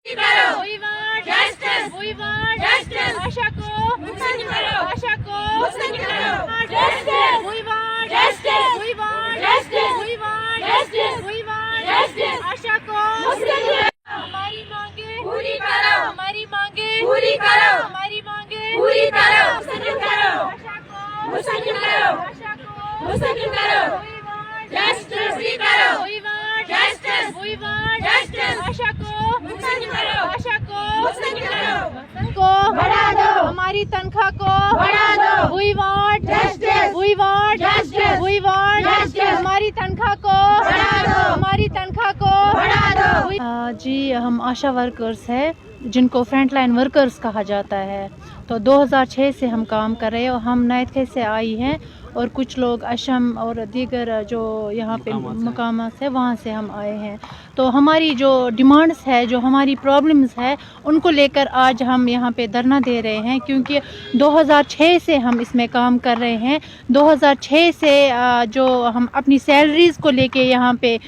We want justice. We want justice. आशा को मुक्त करो. आशा को मुक्त करो. Justice. We want justice. We want justice. We want justice. We want justice. आशा को मुक्त करो. हमारी मांगे पूरी करो. हमारी मांगे पूरी करो. हमारी मांगे पूरी करो. मुक्त करो. आशा को मुक्त करो. आशा को मुक्त करो. Justice. We करो. We want justice. We want justice. आशा को मुक्त करो. आशा को मुक्त करो. को बढ़ा दो. हमारी तनख्वाह को बढ़ा दो. We want justice. We want justice. We want justice. हमारी तनख्वाह को बढ़ा दो. हमारी तनख्वाह को बढ़ा दो. जी हम आशा वर्कर्स हैं जिनको फ्रंट लाइन वर्कर्स कहा जाता है. तो 2006 से हम काम कर रहे हैं और हम नाइटखे से आई हैं और कुछ लोग अशम और दीगर जो यहाँ पे मकामात है वहाँ से हम आए हैं. तो हमारी जो डिमांड्स है, जो हमारी प्रॉब्लम्स है, उनको लेकर आज हम यहाँ पे धरना दे रहे हैं क्योंकि 2006 से हम इसमें काम कर रहे हैं. 2006 से जो हम अपनी सैलरीज़ को लेके यहाँ पे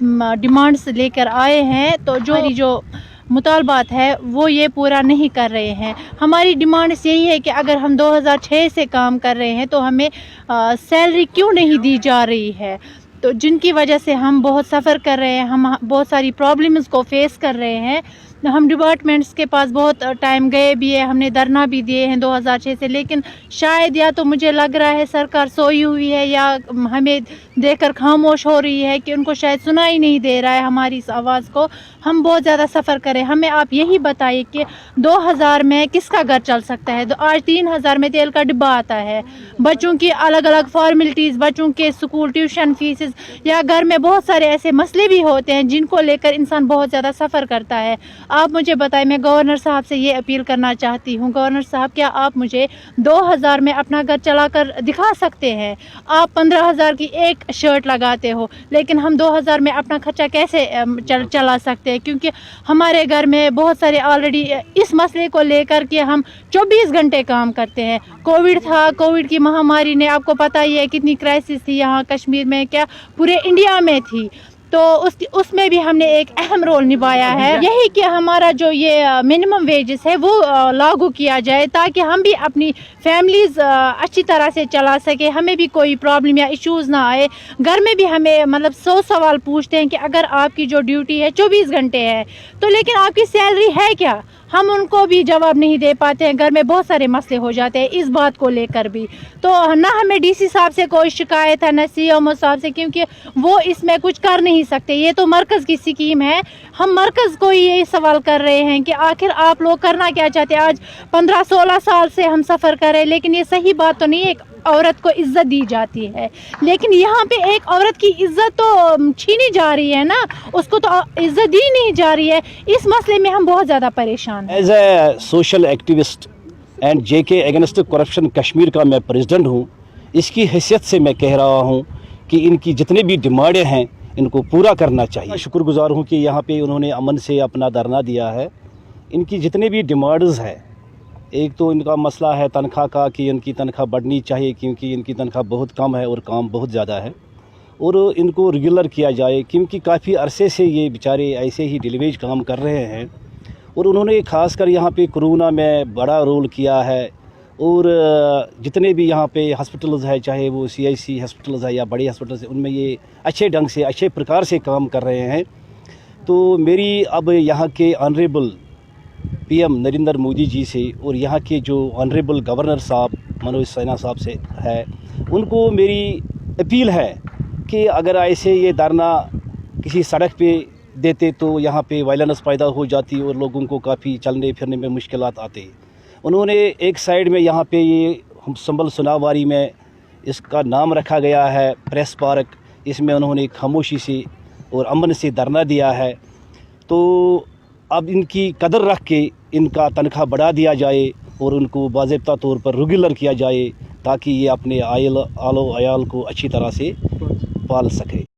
डिमांड्स लेकर आए हैं, तो जो हमारी जो मुतालबात है वो ये पूरा नहीं कर रहे हैं. हमारी डिमांड्स यही है कि अगर हम 2006 से काम कर रहे हैं तो हमें सैलरी क्यों नहीं दी जा रही है, तो जिनकी वजह से हम बहुत सफ़र कर रहे हैं, हम बहुत सारी प्रॉब्लम्स को फेस कर रहे हैं. हम डिपार्टमेंट्स के पास बहुत टाइम गए भी है, हमने धरना भी दिए हैं 2006 से, लेकिन शायद या तो मुझे लग रहा है सरकार सोई हुई है या हमें देखकर खामोश हो रही है कि उनको शायद सुना ही नहीं दे रहा है हमारी इस आवाज़ को. हम बहुत ज़्यादा सफ़र करें. हमें आप यही बताइए कि 2000 में किसका घर चल सकता है. तो आज 3000 में तेल का डिब्बा आता है. बच्चों की अलग अलग फॉर्मेलिटीज़, बच्चों के स्कूल ट्यूशन फीसेस या घर में बहुत सारे ऐसे मसले भी होते हैं जिनको लेकर इंसान बहुत ज़्यादा सफ़र करता है. आप मुझे बताएं, मैं गवर्नर साहब से ये अपील करना चाहती हूँ. गवर्नर साहब, क्या आप मुझे 2000 में अपना घर चलाकर दिखा सकते हैं? आप 15,000 की एक शर्ट लगाते हो, लेकिन हम 2000 में अपना खर्चा कैसे चला सकते हैं? क्योंकि हमारे घर में बहुत सारे ऑलरेडी इस मसले को लेकर के हम 24 घंटे काम करते हैं. कोविड था, कोविड की महामारी ने, आपको पता ही है कितनी क्राइसिस थी यहाँ कश्मीर में, क्या पूरे इंडिया में थी. तो उसमें भी हमने एक अहम रोल निभाया है. यही कि हमारा जो ये मिनिमम वेजेस है वो लागू किया जाए ताकि हम भी अपनी फैमिलीज़ अच्छी तरह से चला सके, हमें भी कोई प्रॉब्लम या इश्यूज़ ना आए. घर में भी हमें मतलब 100 सवाल पूछते हैं कि अगर आपकी जो ड्यूटी है 24 घंटे है तो लेकिन आपकी सैलरी है क्या? हम उनको भी जवाब नहीं दे पाते हैं. घर में बहुत सारे मसले हो जाते हैं इस बात को लेकर भी. तो ना हमें डीसी साहब से कोई शिकायत है, ना सीएमओ साहब से, क्योंकि वो इसमें कुछ कर नहीं सकते. ये तो मरकज़ की स्कीम है. हम मरकज़ को ही यही सवाल कर रहे हैं कि आखिर आप लोग करना क्या चाहते हैं. आज 15-16 साल से हम सफ़र कर रहे हैं, लेकिन ये सही बात तो नहीं है. एक औरत को इज्जत दी जाती है, लेकिन यहाँ पे एक औरत की इज्जत तो छीनी जा रही है ना, उसको तो इज्जत दी नहीं जा रही है. इस मसले में हम बहुत ज़्यादा परेशान हैं. As a social activist and JK against corruption Kashmir का मैं प्रेसिडेंट हूँ. इसकी हैसियत से मैं कह रहा हूँ कि इनकी जितनी भी डिमांडें हैं इनको पूरा करना चाहिए. शुक्रगुजार हूँ कि यहाँ पे उन्होंने अमन से अपना धरना दिया है. इनकी जितने भी डिमांड्स हैं, एक तो इनका मसला है तनख्वाह का कि इनकी तनख्वाह बढ़नी चाहिए क्योंकि इनकी तनख्वाह बहुत कम है और काम बहुत ज़्यादा है, और इनको रेगुलर किया जाए क्योंकि काफ़ी अरसे से ये बेचारे ऐसे ही डिलीवेज काम कर रहे हैं. और उन्होंने ख़ासकर यहाँ पे कोरोना में बड़ा रोल किया है. और जितने भी यहाँ पे हॉस्पिटल्स है, चाहे वो CIC हॉस्पिटल्स है या बड़े हॉस्पिटल्स है, उनमें ये अच्छे ढंग से अच्छे प्रकार से काम कर रहे हैं. तो मेरी अब यहाँ के ऑनरेबल PM नरेंद्र मोदी जी से और यहाँ के जो ऑनरेबल गवर्नर साहब मनोज सिन्हा साहब से है, उनको मेरी अपील है कि अगर ऐसे ये धरना किसी सड़क पे देते तो यहाँ पे वायलेंस पैदा हो जाती और लोगों को काफ़ी चलने फिरने में मुश्किलात आते. उन्होंने एक साइड में यहाँ पे ये संबल सुनावारी में इसका नाम रखा गया है प्रेस पार्क, इसमें उन्होंने खामोशी से और अमन से धरना दिया है. तो अब इनकी कदर रख के इनका तनख्वाह बढ़ा दिया जाए और उनको बाज़ाब्ता तौर पर रेगुलर किया जाए ताकि ये अपने आलो अयाल को अच्छी तरह से पाल सके.